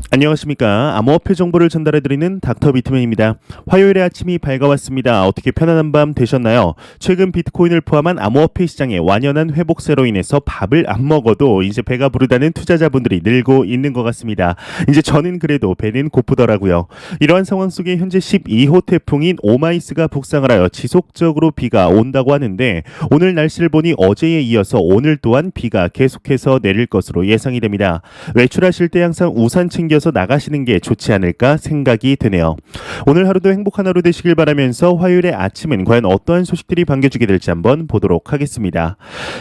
안녕하십니까. 암호화폐 정보를 전달해드리는 닥터 비트맨입니다. 화요일의 아침이 밝아왔습니다. 어떻게 편안한 밤 되셨나요? 최근 비트코인을 포함한 암호화폐 시장의 완연한 회복세로 인해서 밥을 안 먹어도 이제 배가 부르다는 투자자분들이 늘고 있는 것 같습니다. 이제 저는 그래도 배는 고프더라고요. 이러한 상황 속에 현재 12호 태풍인 오마이스가 북상을 하여 지속적으로 비가 온다고 하는데 오늘 날씨를 보니 어제에 이어서 오늘 또한 비가 계속해서 내릴 것으로 예상이 됩니다. 외출하실 때 항상 우산 챙겨서 나가시는 게 좋지 않을까 생각이 드네요. 오늘 하루도 행복한 하루 되시길 바라면서 화요일의 아침은 과연 어떠한 소식들이 반겨주게 될지 한번 보도록 하겠습니다.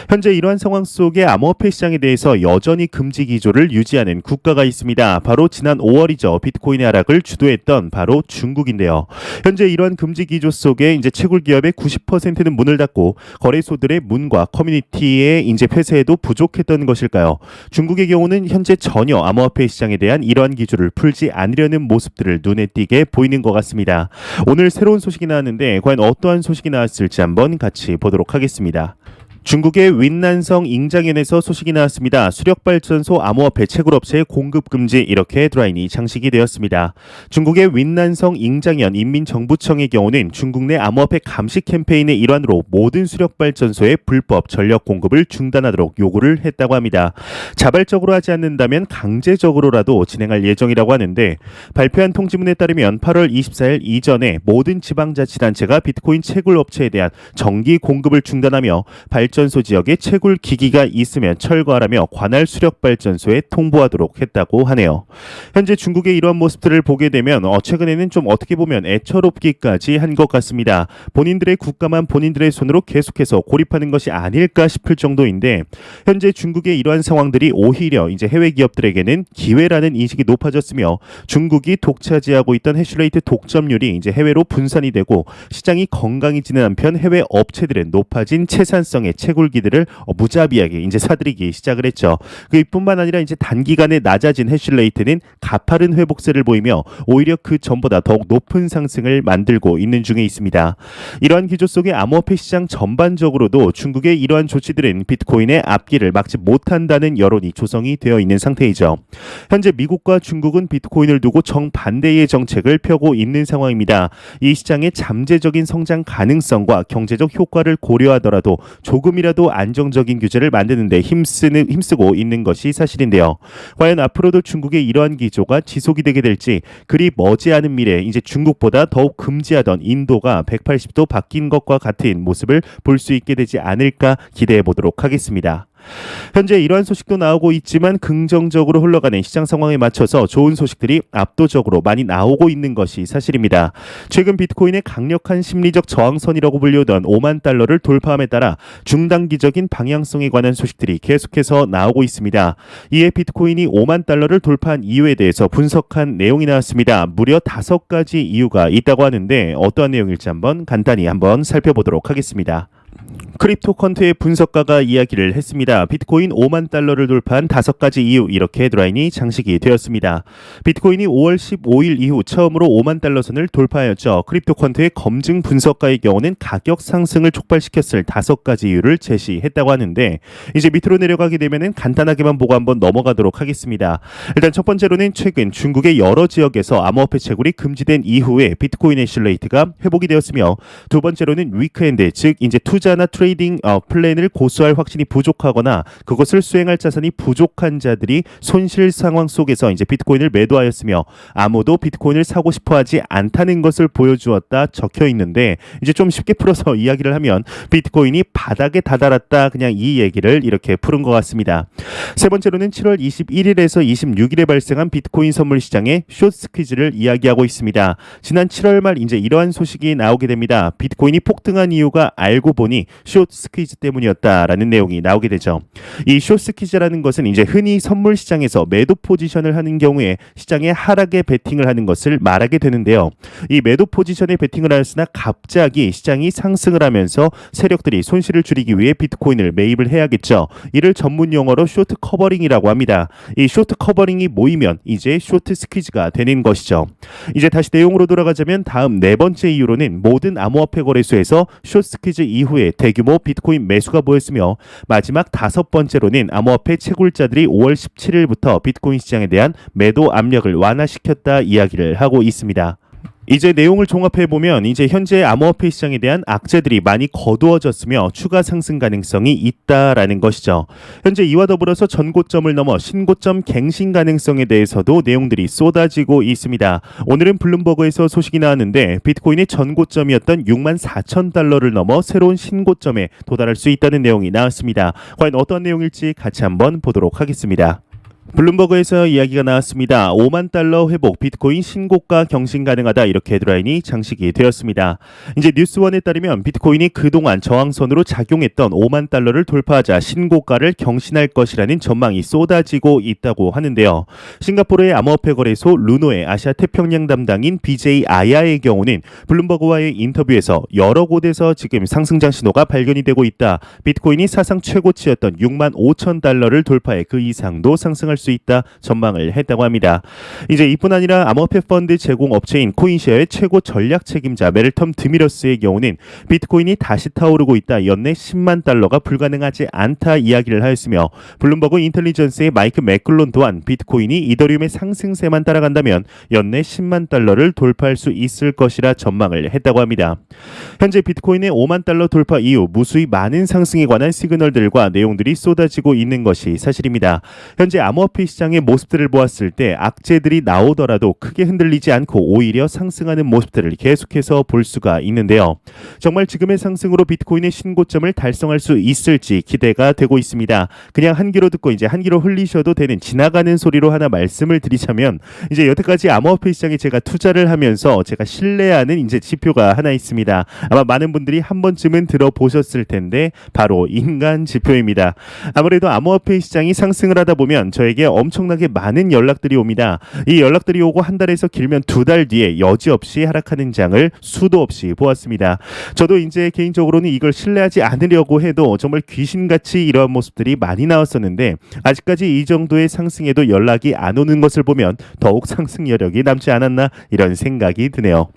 현재 이러한 상황 속에 암호화폐 시장에 대해서 여전히 금지 기조를 유지하는 국가가 있습니다. 바로 지난 5월이죠. 비트코인의 하락을 주도했던 바로 중국인데요. 현재 이러한 금지 기조 속에 이제 채굴 기업의 90%는 문을 닫고 거래소들의 문과 커뮤니티의 이제 폐쇄에도 부족했던 것일까요? 중국의 경우는 현재 전혀 암호화폐 시장에 대한 이러한 기조를 풀지 않으려는 모습들을 눈에 띄게 보이는 것 같습니다. 오늘 새로운 소식이 나왔는데 과연 어떠한 소식이 나왔을지 한번 같이 보도록 하겠습니다. 중국의 윈난성 잉장현에서 소식이 나왔습니다. 수력발전소 암호화폐 채굴업체의 공급 금지 이렇게 헤드라인이 장식이 되었습니다. 중국의 윈난성 잉장현 인민정부청의 경우는 중국 내 암호화폐 감시 캠페인의 일환으로 모든 수력발전소의 불법 전력 공급을 중단하도록 요구를 했다고 합니다. 자발적으로 하지 않는다면 강제적으로라도 진행할 예정이라고 하는데 발표한 통지문에 따르면 8월 24일 이전에 모든 지방자치단체가 비트코인 채굴업체에 대한 정기 공급을 중단하며 발전소 지역에 채굴 기기가 있으면 철거하라며 관할 수력 발전소에 통보하도록 했다고 하네요. 현재 중국의 이러한 모습들을 보게 되면 최근에는 좀 어떻게 보면 애처롭기까지 한 것 같습니다. 본인들의 국가만 본인들의 손으로 계속해서 고립하는 것이 아닐까 싶을 정도인데 현재 중국의 이러한 상황들이 오히려 이제 해외 기업들에게는 기회라는 인식이 높아졌으며 중국이 독차지하고 있던 해시레이트 독점률이 이제 해외로 분산이 되고 시장이 건강해지는 한편 해외 업체들은 높아진 채산성의 채굴기들을 무자비하게 이제 사들이기 시작을 했죠. 그뿐만 아니라 이제 단기간에 낮아진 해시레이트는 가파른 회복세를 보이며 오히려 그 전보다 더욱 높은 상승을 만들고 있는 중에 있습니다. 이러한 기조 속에 암호화폐 시장 전반적으로도 중국의 이러한 조치들은 비트코인의 앞길을 막지 못한다는 여론이 조성이 되어 있는 상태이죠. 현재 미국과 중국은 비트코인을 두고 정반대의 정책을 펴고 있는 상황입니다. 이 시장의 잠재적인 성장 가능성과 경제적 효과를 고려하더라도 조금이라도 안정적인 규제를 만드는 데 힘쓰고 있는 것이 사실인데요. 과연 앞으로도 중국의 이러한 기조가 지속이 되게 될지 그리 머지않은 미래 이제 중국보다 더욱 금지하던 인도가 180도 바뀐 것과 같은 모습을 볼 수 있게 되지 않을까 기대해 보도록 하겠습니다. 현재 이러한 소식도 나오고 있지만 긍정적으로 흘러가는 시장 상황에 맞춰서 좋은 소식들이 압도적으로 많이 나오고 있는 것이 사실입니다. 최근 비트코인의 강력한 심리적 저항선이라고 불리우던 5만 달러를 돌파함에 따라 중단기적인 방향성에 관한 소식들이 계속해서 나오고 있습니다. 이에 비트코인이 5만 달러를 돌파한 이유에 대해서 분석한 내용이 나왔습니다. 무려 5가지 이유가 있다고 하는데 어떠한 내용일지 한번 간단히 한번 살펴보도록 하겠습니다. 크립토컨트의 분석가가 이야기를 했습니다. 비트코인 5만 달러를 돌파한 5가지 이유 이렇게 헤드라인이 장식이 되었습니다. 비트코인이 5월 15일 이후 처음으로 5만 달러 선을 돌파하였죠. 크립토컨트의 검증 분석가의 경우는 가격 상승을 촉발시켰을 5가지 이유를 제시했다고 하는데 이제 밑으로 내려가게 되면은 간단하게만 보고 한번 넘어가도록 하겠습니다. 일단 첫 번째로는 최근 중국의 여러 지역에서 암호화폐 채굴이 금지된 이후에 비트코인 해시레이트가 회복이 되었으며 두 번째로는 위크엔드 즉 이제 투자나 트레이딩 플랜을 고수할 확신이 부족하거나 그것을 수행할 자산이 부족한 자들이 손실 상황 속에서 이제 비트코인을 매도하였으며 아무도 비트코인을 사고 싶어하지 않다는 것을 보여주었다 적혀 있는데 이제 좀 쉽게 풀어서 이야기를 하면 비트코인이 바닥에 다다랐다 그냥 이 얘기를 이렇게 푸른 것 같습니다. 세 번째로는 7월 21일에서 26일에 발생한 비트코인 선물 시장의 숏 스퀴즈를 이야기하고 있습니다. 지난 7월 말 이제 이러한 소식이 나오게 됩니다. 비트코인이 폭등한 이유가 알고 보니 숏 스퀴즈 때문이었다라는 내용이 나오게 되죠. 이 숏 스퀴즈라는 것은 이제 흔히 선물 시장에서 매도 포지션을 하는 경우에 시장의 하락에 베팅을 하는 것을 말하게 되는데요. 이 매도 포지션에 베팅을 하였으나 갑자기 시장이 상승을 하면서 세력들이 손실을 줄이기 위해 비트코인을 매입을 해야겠죠. 이를 전문 용어로 쇼트 커버링이라고 합니다. 이 쇼트 커버링이 모이면 이제 쇼트 스퀴즈가 되는 것이죠. 이제 다시 내용으로 돌아가자면 다음 네 번째 이유로는 모든 암호화폐 거래소에서 숏 스퀴즈 이후에 대규모 대규모 비트코인 매수가 보였으며 마지막 5번째로는 암호화폐 채굴자들이 5월 17일부터 비트코인 시장에 대한 매도 압력을 완화시켰다 이야기를 하고 있습니다. 이제 내용을 종합해보면 이제 현재 암호화폐 시장에 대한 악재들이 많이 거두어졌으며 추가 상승 가능성이 있다라는 것이죠. 현재 이와 더불어서 전고점을 넘어 신고점 갱신 가능성에 대해서도 내용들이 쏟아지고 있습니다. 오늘은 블룸버그에서 소식이 나왔는데 비트코인의 전고점이었던 64,000달러를 넘어 새로운 신고점에 도달할 수 있다는 내용이 나왔습니다. 과연 어떤 내용일지 같이 한번 보도록 하겠습니다. 블룸버그에서 이야기가 나왔습니다. 5만 달러 회복, 비트코인 신고가 경신 가능하다 이렇게 헤드라인이 장식이 되었습니다. 이제 뉴스원에 따르면 비트코인이 그동안 저항선으로 작용했던 5만 달러를 돌파하자 신고가를 경신할 것이라는 전망이 쏟아지고 있다고 하는데요. 싱가포르의 암호화폐 거래소 루노의 아시아 태평양 담당인 BJ 아야의 경우는 블룸버그와의 인터뷰에서 여러 곳에서 지금 상승장 신호가 발견이 되고 있다. 비트코인이 사상 최고치였던 6만 5천 달러를 돌파해 그 이상도 상승할 수 있다 전망을 했다고 합니다. 이제 이뿐 아니라 암호화폐 펀드 제공 업체인 코인시어의 최고 전략 책임자 메를텀 드미러스의 경우는 비트코인이 다시 타오르고 있다. 연내 10만 달러가 불가능하지 않다 이야기를 하였으며 블룸버그 인텔리전스의 마이크 맥클론 또한 비트코인이 이더리움의 상승세만 따라간다면 연내 10만 달러를 돌파할 수 있을 것이라 전망을 했다고 합니다. 현재 비트코인의 5만 달러 돌파 이후 무수히 많은 상승에 관한 시그널들과 내용들이 쏟아지고 있는 것이 사실입니다. 현재 암호화폐 시장의 모습들을 보았을 때 악재들이 나오더라도 크게 흔들리지 않고 오히려 상승하는 모습들을 계속해서 볼 수가 있는데요. 정말 지금의 상승으로 비트코인의 신고점을 달성할 수 있을지 기대가 되고 있습니다. 그냥 한 귀로 듣고 이제 한 귀로 흘리셔도 되는 지나가는 소리로 하나 말씀을 드리자면 이제 여태까지 암호화폐 시장에 제가 투자를 하면서 제가 신뢰하는 이제 지표가 하나 있습니다. 아마 많은 분들이 한 번쯤은 들어보셨을 텐데 바로 인간 지표입니다. 아무래도 암호화폐 시장이 상승을 하다 보면 저에게 엄청나게 많은 연락들이 옵니다. 이 연락들이 오고 한 달에서 길면 2달 뒤에 여지없이 하락하는 장을 수도 없이 보았습니다. 저도 이제 개인적으로는 이걸 신뢰하지 않으려고 해도 정말 귀신같이 이러한 모습들이 많이 나왔었는데 아직까지 이 정도의 상승에도 연락이 안 오는 것을 보면 더욱 상승 여력이 남지 않았나 이런 생각이 드네요.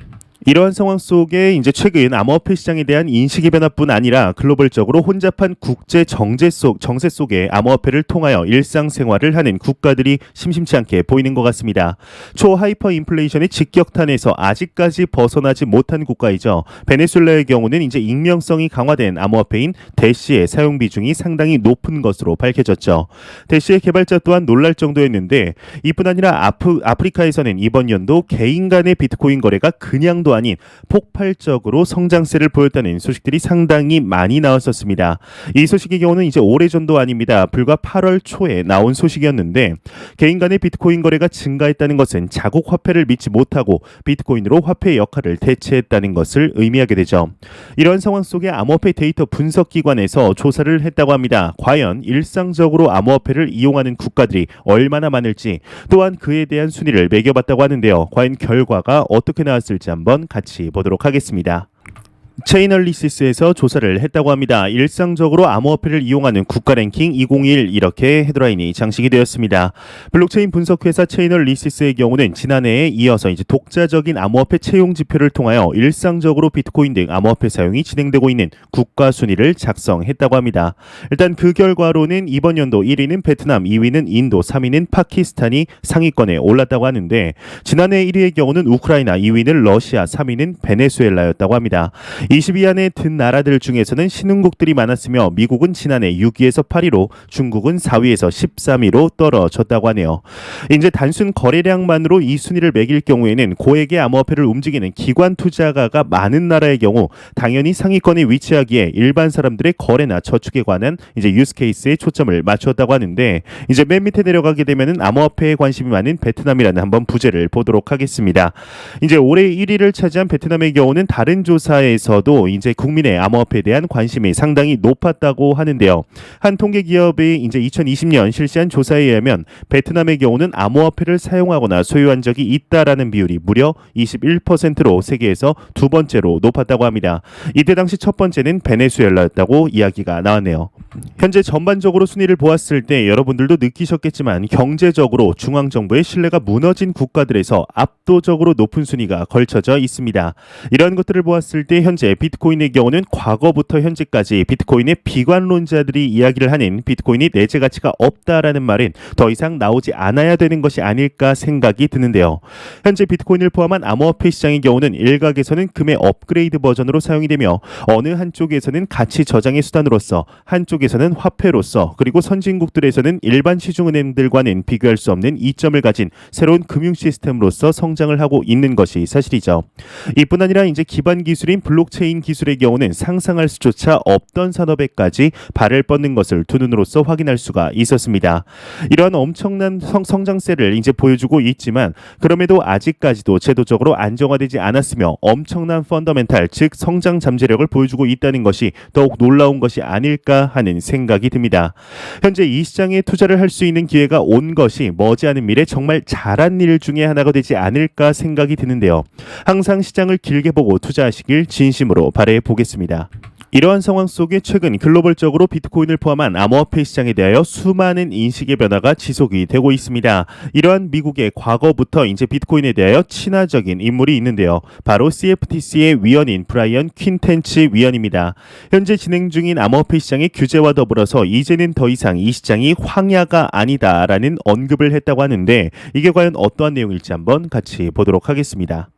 이러한 상황 속에 이제 최근 암호화폐 시장에 대한 인식의 변화뿐 아니라 글로벌적으로 혼잡한 국제 정세 속에 암호화폐를 통하여 일상생활을 하는 국가들이 심심치 않게 보이는 것 같습니다. 초하이퍼 인플레이션의 직격탄에서 아직까지 벗어나지 못한 국가이죠. 베네수엘라의 경우는 이제 익명성이 강화된 암호화폐인 대시의 사용 비중이 상당히 높은 것으로 밝혀졌죠. 대시의 개발자 또한 놀랄 정도였는데 이뿐 아니라 아프리카에서는 이번 연도 개인 간의 비트코인 거래가 그냥도 아닌 폭발적으로 성장세를 보였다는 소식들이 상당히 많이 나왔었습니다. 이 소식의 경우는 이제 오래전도 아닙니다. 불과 8월 초에 나온 소식이었는데 개인 간의 비트코인 거래가 증가했다는 것은 자국 화폐를 믿지 못하고 비트코인으로 화폐의 역할을 대체했다는 것을 의미하게 되죠. 이런 상황 속에 암호화폐 데이터 분석 기관에서 조사를 했다고 합니다. 과연 일상적으로 암호화폐를 이용하는 국가들이 얼마나 많을지 또한 그에 대한 순위를 매겨봤다고 하는데요. 과연 결과가 어떻게 나왔을지 한번 같이 보도록 하겠습니다. 체이널리시스에서 조사를 했다고 합니다. 일상적으로 암호화폐를 이용하는 국가 랭킹 2021 이렇게 헤드라인이 장식이 되었습니다. 블록체인 분석회사 체이널리시스의 경우는 지난해에 이어서 이제 독자적인 암호화폐 채용 지표를 통하여 일상적으로 비트코인 등 암호화폐 사용이 진행되고 있는 국가 순위를 작성했다고 합니다. 일단 그 결과로는 이번 연도 1위는 베트남, 2위는 인도, 3위는 파키스탄이 상위권에 올랐다고 하는데 지난해 1위의 경우는 우크라이나, 2위는 러시아, 3위는 베네수엘라였다고 합니다. 20위 안에 든 나라들 중에서는 신흥국들이 많았으며 미국은 지난해 6위에서 8위로 중국은 4위에서 13위로 떨어졌다고 하네요. 이제 단순 거래량만으로 이 순위를 매길 경우에는 고액의 암호화폐를 움직이는 기관 투자가가 많은 나라의 경우 당연히 상위권에 위치하기에 일반 사람들의 거래나 저축에 관한 이제 유스케이스에 초점을 맞추었다고 하는데 이제 맨 밑에 내려가게 되면은 암호화폐에 관심이 많은 베트남이라는 한번 부제를 보도록 하겠습니다. 이제 올해 1위를 차지한 베트남의 경우는 다른 조사에서 도 이제 국민의 암호화폐에 대한 관심이 상당히 높았다고 하는데요. 한 통계 기업이 이제 2020년 실시한 조사에 의하면 베트남의 경우는 암호화폐를 사용하거나 소유한 적이 있다라는 비율이 무려 21%로 세계에서 두 번째로 높았다고 합니다. 이때 당시 첫 번째는 베네수엘라였다고 이야기가 나왔네요. 현재 전반적으로 순위를 보았을 때 여러분들도 느끼셨겠지만 경제적으로 중앙정부의 신뢰가 무너진 국가들에서 압도적으로 높은 순위가 걸쳐져 있습니다. 이런 것들을 보았을 때 현재 현재 비트코인의 경우는 과거부터 현재까지 비트코인의 비관론자들이 이야기를 하는 비트코인이 내재 가치가 없다라는 말은 더 이상 나오지 않아야 되는 것이 아닐까 생각이 드는데요. 현재 비트코인을 포함한 암호화폐 시장의 경우는 일각에서는 금의 업그레이드 버전으로 사용이 되며 어느 한쪽에서는 가치 저장의 수단으로서, 한쪽에서는 화폐로서, 그리고 선진국들에서는 일반 시중은행들과는 비교할 수 없는 이점을 가진 새로운 금융 시스템으로서 성장을 하고 있는 것이 사실이죠. 이뿐 아니라 이제 기반 기술인 블록체인 기술의 경우는 상상할 수조차 없던 산업에까지 발을 뻗는 것을 두 눈으로서 확인할 수가 있었습니다. 이러한 엄청난 성장세를 이제 보여주고 있지만 그럼에도 아직까지도 제도적으로 안정화되지 않았으며 엄청난 펀더멘탈, 즉 성장 잠재력을 보여주고 있다는 것이 더욱 놀라운 것이 아닐까 하는 생각이 듭니다. 현재 이 시장에 투자를 할 수 있는 기회가 온 것이 머지않은 미래 정말 잘한 일 중에 하나가 되지 않을까 생각이 드는데요. 항상 시장을 길게 보고 투자하시길 진심으로 바라해 보겠습니다. 이러한 상황 속에 최근 글로벌적으로 비트코인을 포함한 암호화폐 시장에 대하여 수많은 인식의 변화가 지속이 되고 있습니다. 이러한 미국의 과거부터 이제 비트코인에 대하여 친화적인 인물이 있는데요. 바로 CFTC의 위원인 브라이언 퀸텐치 위원입니다. 현재 진행 중인 암호화폐 시장의 규제와 더불어서 이제는 더 이상 이 시장이 황야가 아니다라는 언급을 했다고 하는데 이게 과연 어떠한 내용일지 한번 같이 보도록 하겠습니다.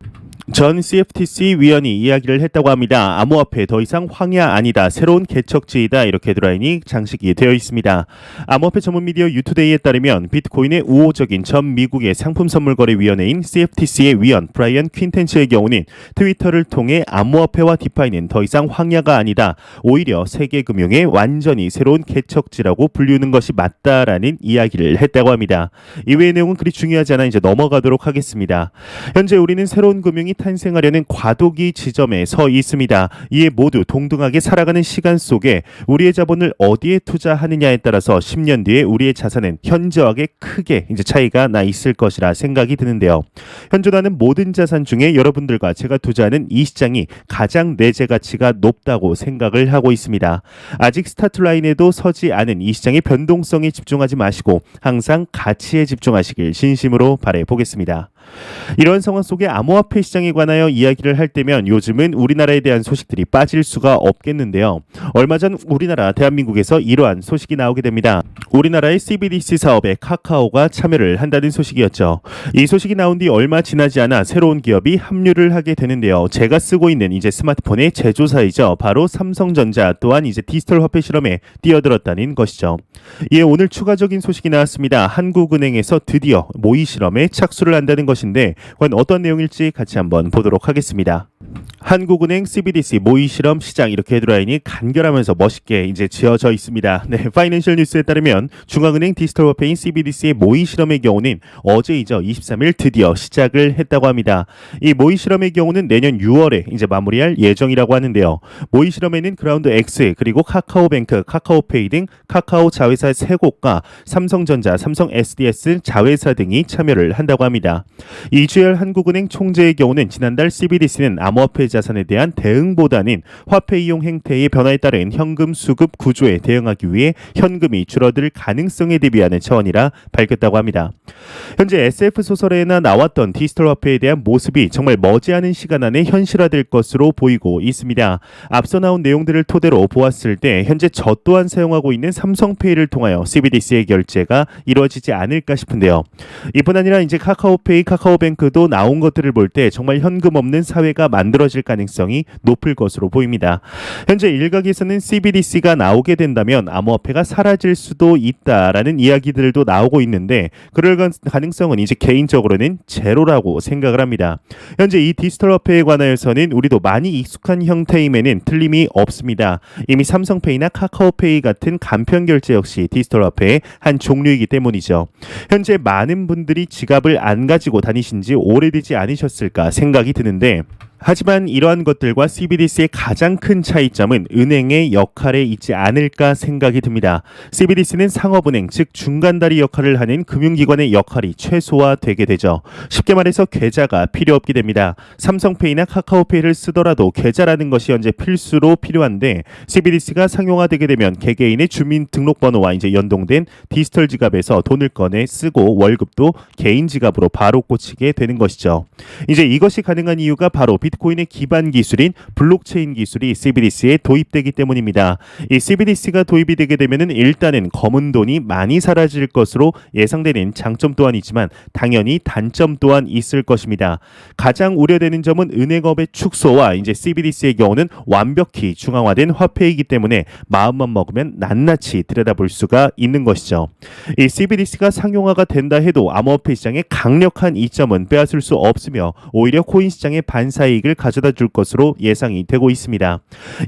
전 CFTC 위원이 이야기를 했다고 합니다. 암호화폐 더 이상 황야 아니다. 새로운 개척지이다. 이렇게 드라인이 장식이 되어 있습니다. 암호화폐 전문 미디어 유투데이에 따르면 비트코인의 우호적인 전 미국의 상품선물거래위원회인 CFTC의 위원 브라이언 퀸텐츠의 경우는 트위터를 통해 암호화폐와 디파이는 더 이상 황야가 아니다. 오히려 세계금융의 완전히 새로운 개척지라고 불리우는 것이 맞다라는 이야기를 했다고 합니다. 이외의 내용은 그리 중요하지 않아 이제 넘어가도록 하겠습니다. 현재 우리는 새로운 금융이 탄생하려는 과도기 지점에 서 있습니다. 이에 모두 동등하게 살아가는 시간 속에 우리의 자본을 어디에 투자하느냐에 따라서 10년 뒤에 우리의 자산은 현저하게 크게 이제 차이가 나 있을 것이라 생각이 드는데요. 현존하는 모든 자산 중에 여러분들과 제가 투자하는 이 시장이 가장 내재 가치가 높다고 생각을 하고 있습니다. 아직 스타트 라인에도 서지 않은 이 시장의 변동성에 집중하지 마시고 항상 가치에 집중하시길 진심으로 바라해 보겠습니다. 이런 상황 속에 암호화폐 시장에 관하여 이야기를 할 때면 요즘은 우리나라에 대한 소식들이 빠질 수가 없겠는데요. 얼마 전 우리나라 대한민국에서 이러한 소식이 나오게 됩니다. 우리나라의 CBDC 사업에 카카오가 참여를 한다는 소식이었죠. 이 소식이 나온 뒤 얼마 지나지 않아 새로운 기업이 합류를 하게 되는데요. 제가 쓰고 있는 이제 스마트폰의 제조사이죠. 바로 삼성전자 또한 이제 디지털 화폐 실험에 뛰어들었다는 것이죠. 이에 오늘 추가적인 소식이 나왔습니다. 한국은행에서 드디어 모의 실험에 착수를 한다는 것인데 과연 어떤 내용일지 같이 한번 보도록 하겠습니다. 한국은행 CBDC 모의 실험 시장 이렇게 헤드라인이 간결하면서 멋있게 이제 지어져 있습니다. 네, 파이낸셜 뉴스에 따르면 중앙은행 디지털 화폐인 CBDC의 모의 실험의 경우는 어제이죠. 23일 드디어 시작을 했다고 합니다. 이 모의 실험의 경우는 내년 6월에 이제 마무리할 예정이라고 하는데요. 모의 실험에는 그라운드 X 그리고 카카오뱅크, 카카오페이 등 카카오 자회사 3곳과 삼성전자, 삼성 SDS 자회사 등이 참여를 한다고 합니다. 이주열 한국은행 총재의 경우는 지난달 CBDC는 암호화폐 자산에 대한 대응보다는 화폐 이용 행태의 변화에 따른 현금 수급 구조에 대응하기 위해 현금이 줄어들 가능성에 대비하는 차원이라 밝혔다고 합니다. 현재 SF 소설에나 나왔던 디지털 화폐에 대한 모습이 정말 머지않은 시간 안에 현실화될 것으로 보이고 있습니다. 앞서 나온 내용들을 토대로 보았을 때 현재 저 또한 사용하고 있는 삼성페이를 통하여 CBDC의 결제가 이루어지지 않을까 싶은데요. 이뿐 아니라 이제 카카오페이, 카카오뱅크도 나온 것들을 볼 때 정말 현금 없는 사회가 만들어질 가능성이 높을 것으로 보입니다. 현재 일각에서는 CBDC가 나오게 된다면 암호화폐가 사라질 수도 있다라는 이야기들도 나오고 있는데 그럴 가능성은 이제 개인적으로는 제로라고 생각을 합니다. 현재 이 디지털 화폐에 관하여서는 우리도 많이 익숙한 형태임에는 틀림이 없습니다. 이미 삼성페이나 카카오페이 같은 간편 결제 역시 디지털 화폐의 한 종류이기 때문이죠. 현재 많은 분들이 지갑을 안 가지고 다니신 지 오래되지 않으셨을까 생각이 드는데 하지만 이러한 것들과 CBDC의 가장 큰 차이점은 은행의 역할에 있지 않을까 생각이 듭니다. CBDC는 상업은행, 즉 중간다리 역할을 하는 금융기관의 역할이 최소화되게 되죠. 쉽게 말해서 계좌가 필요 없게 됩니다. 삼성페이나 카카오페이를 쓰더라도 계좌라는 것이 현재 필수로 필요한데 CBDC가 상용화되게 되면 개개인의 주민등록번호와 이제 연동된 디지털 지갑에서 돈을 꺼내 쓰고 월급도 개인 지갑으로 바로 꽂히게 되는 것이죠. 이제 이것이 가능한 이유가 바로 비트코인의 기반 기술인 블록체인 기술이 CBDC에 도입되기 때문입니다. 이 CBDC가 도입이 되게 되면은 일단은 검은 돈이 많이 사라질 것으로 예상되는 장점 또한 있지만 당연히 단점 또한 있을 것입니다. 가장 우려되는 점은 은행업의 축소와 이제 CBDC의 경우는 완벽히 중앙화된 화폐이기 때문에 마음만 먹으면 낱낱이 들여다볼 수가 있는 것이죠. 이 CBDC가 상용화가 된다 해도 암호화폐 시장의 강력한 이점은 빼앗을 수 없으며 오히려 코인 시장의 반사이익을 가져다 줄 것으로 예상이 되고 있습니다.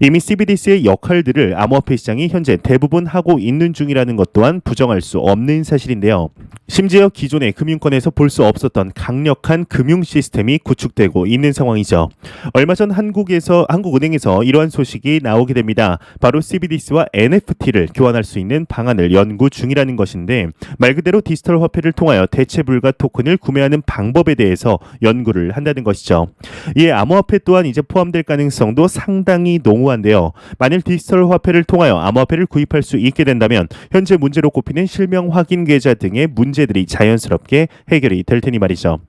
이미 CBDC의 역할들을 암호화폐 시장이 현재 대부분 하고 있는 중이라는 것 또한 부정할 수 없는 사실인데요. 심지어 기존의 금융권에서 볼 수 없었던 강력한 금융 시스템이 구축되고 있는 상황이죠. 얼마 전 한국은행에서 이러한 소식이 나오게 됩니다. 바로 CBDC와 NFT를 교환할 수 있는 방안을 연구 중이라는 것인데 말 그대로 디지털 화폐를 통하여 대체 불가 토큰을 구매하는 방법에 대해서 연구를 한다는 것이죠. 이에 암호화폐 또한 이제 포함될 가능성도 상당히 농후한데요. 만일 디지털 화폐를 통하여 암호화폐를 구입할 수 있게 된다면 현재 문제로 꼽히는 실명 확인 계좌 등의 문제들이 자연스럽게 해결이 될 테니 말이죠.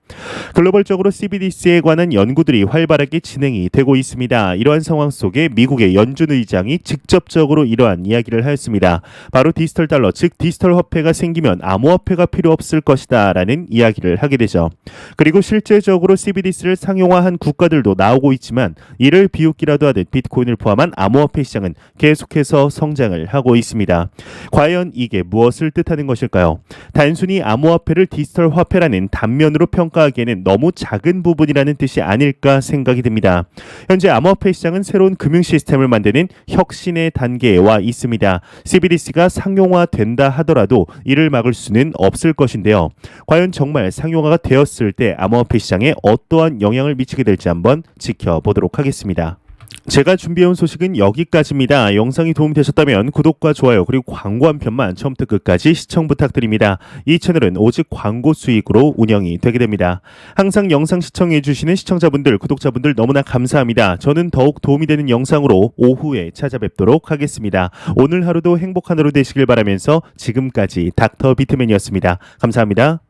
글로벌적으로 CBDC에 관한 연구들이 활발하게 진행이 되고 있습니다. 이러한 상황 속에 미국의 연준 의장이 직접적으로 이러한 이야기를 하였습니다. 바로 디지털 달러, 즉 디지털 화폐가 생기면 암호화폐가 필요 없을 것이다 라는 이야기를 하게 되죠. 그리고 실제적으로 CBDC를 상용화한 국가들도 나오고 있지만 이를 비웃기라도 하듯 비트코인을 포함한 암호화폐 시장은 계속해서 성장을 하고 있습니다. 과연 이게 무엇을 뜻하는 것일까요? 단순히 암호화폐를 디지털 화폐라는 단면으로 평가하기에는 너무 작은 부분이라는 뜻이 아닐까 생각이 듭니다. 현재 암호화폐 시장은 새로운 금융 시스템을 만드는 혁신의 단계에 와 있습니다. CBDC가 상용화된다 하더라도 이를 막을 수는 없을 것인데요. 과연 정말 상용화가 되었을 때 암호화폐 시장에 어떠한 영향을 미치게 될지 한번 지켜보도록 하겠습니다. 제가 준비해온 소식은 여기까지입니다. 영상이 도움이 되셨다면 구독과 좋아요 그리고 광고 한 편만 처음부터 끝까지 시청 부탁드립니다. 이 채널은 오직 광고 수익으로 운영이 되게 됩니다. 항상 영상 시청해주시는 시청자분들, 구독자분들 너무나 감사합니다. 저는 더욱 도움이 되는 영상으로 오후에 찾아뵙도록 하겠습니다. 오늘 하루도 행복한 하루 되시길 바라면서 지금까지 닥터 비트맨이었습니다. 감사합니다.